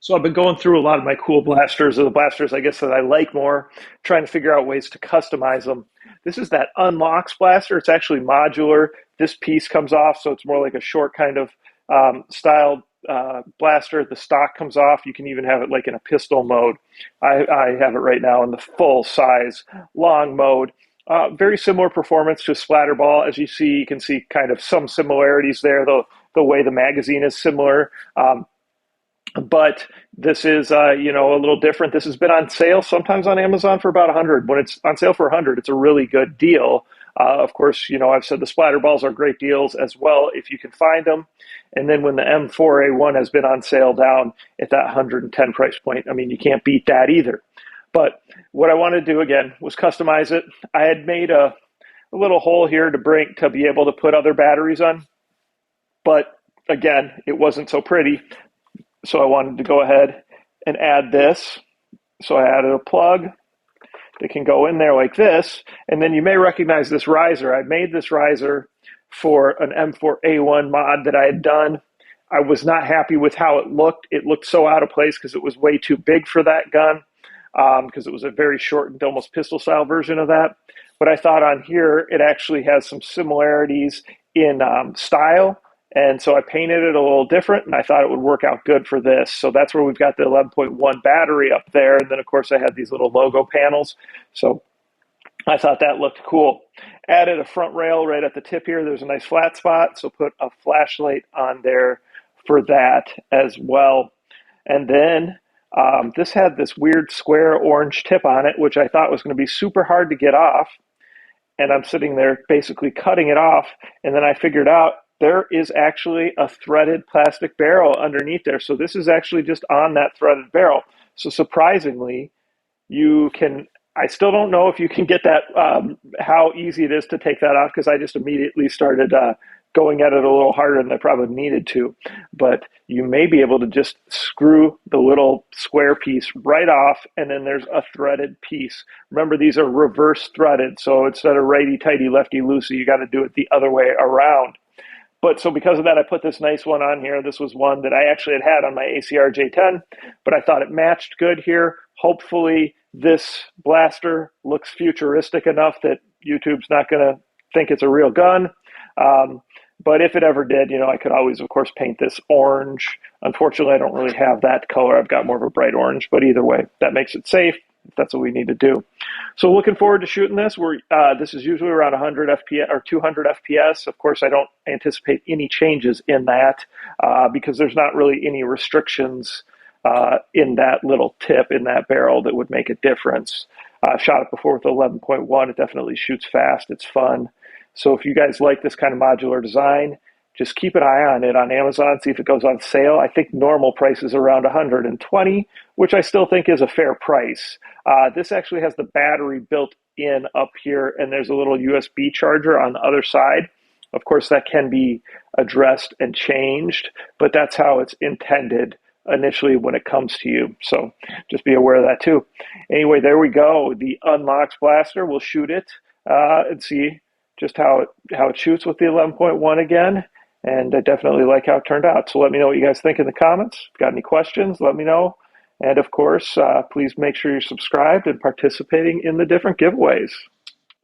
So I've been going through a lot of my cool blasters, or the blasters I guess that I like more, trying to figure out ways to customize them. This is that UNLOCX blaster. It's actually modular. This piece comes off, so it's more like a short kind of styled blaster. The stock comes off. You can even have it like in a pistol mode. I have it right now in the full size long mode. Very similar performance to Splatterball. As you see, you can see kind of some similarities there. The way the magazine is similar. But this is, a little different. This has been on sale sometimes on Amazon for about 100. When it's on sale for 100, it's a really good deal. Of course, I've said the splatter balls are great deals as well if you can find them. And then when the M4A1 has been on sale down at that 110 price point, I mean, you can't beat that either. But what I wanted to do again was customize it. I had made a little hole here to be able to put other batteries on, but again, it wasn't so pretty. So I wanted to go ahead and add this. So I added a plug that can go in there like this. And then you may recognize this riser. I made this riser for an M4A1 mod that I had done. I was not happy with how it looked. It looked so out of place because it was way too big for that gun, because it was a very shortened, almost pistol style version of that. But I thought on here, it actually has some similarities in style. And so I painted it a little different, and I thought it would work out good for this. So that's where we've got the 11.1 battery up there. And then, of course, I had these little logo panels. So I thought that looked cool. Added a front rail right at the tip here. There's a nice flat spot. So put a flashlight on there for that as well. And then this had this weird square orange tip on it, which I thought was going to be super hard to get off. And I'm sitting there basically cutting it off. And then I figured out there is actually a threaded plastic barrel underneath there. So this is actually just on that threaded barrel. So surprisingly, I still don't know if you can get that, how easy it is to take that off, because I just immediately started going at it a little harder than I probably needed to. But you may be able to just screw the little square piece right off, and then there's a threaded piece. Remember, these are reverse threaded. So instead of righty-tighty, lefty-loosey, you got to do it the other way around. But so because of that, I put this nice one on here. This was one that I actually had on my ACR J10, but I thought it matched good here. Hopefully this blaster looks futuristic enough that YouTube's not going to think it's a real gun. But if it ever did, I could always, of course, paint this orange. Unfortunately, I don't really have that color. I've got more of a bright orange, but either way, that makes it safe. That's what we need to do. So looking forward to shooting this. This is usually around 100 FPS or 200 FPS. Of course, I don't anticipate any changes in that because there's not really any restrictions in that little tip in that barrel that would make a difference. I've shot it before with 11.1. It definitely shoots fast. It's fun. So if you guys like this kind of modular design, just keep an eye on it on Amazon, see if it goes on sale. I think normal price is around 120, which I still think is a fair price. This actually has the battery built in up here, and there's a little USB charger on the other side. Of course, that can be addressed and changed, but that's how it's intended initially when it comes to you. So just be aware of that too. Anyway, there we go. The UNLOCX blaster. We'll shoot it and see just how it shoots with the 11.1 again. And I definitely like how it turned out. So let me know what you guys think in the comments. If you've got any questions, let me know. And of course, please make sure you're subscribed and participating in the different giveaways.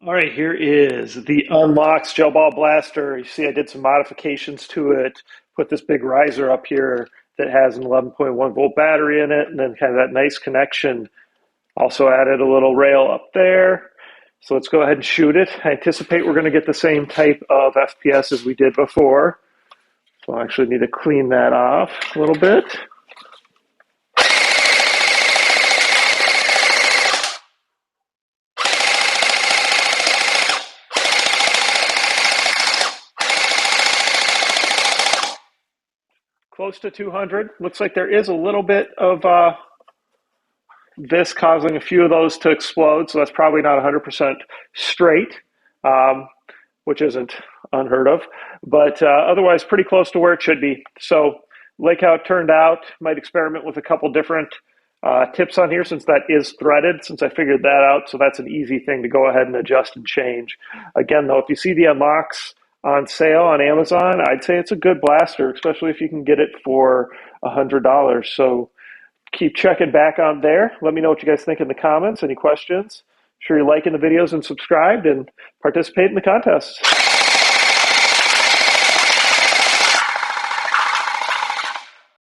All right, here is the UNLOCX gel ball blaster. You see I did some modifications to it. Put this big riser up here that has an 11.1 volt battery in it, and then kind of that nice connection. Also added a little rail up there. So let's go ahead and shoot it. I anticipate we're going to get the same type of FPS as we did before. So I actually need to clean that off a little bit. Close to 200. Looks like there is a little bit of this causing a few of those to explode. So that's probably not 100% straight, which isn't unheard of, but otherwise pretty close to where it should be. So like how it turned out. Might experiment with a couple different tips on here since that is threaded, since I figured that out. So that's an easy thing to go ahead and adjust and change. Again, though, if you see the UNLOCX on sale on Amazon, I'd say it's a good blaster, especially if you can get it for $100. So keep checking back on there. Let me know what you guys think in the comments. Any questions? Sure you're liking the videos and subscribed and participate in the contests.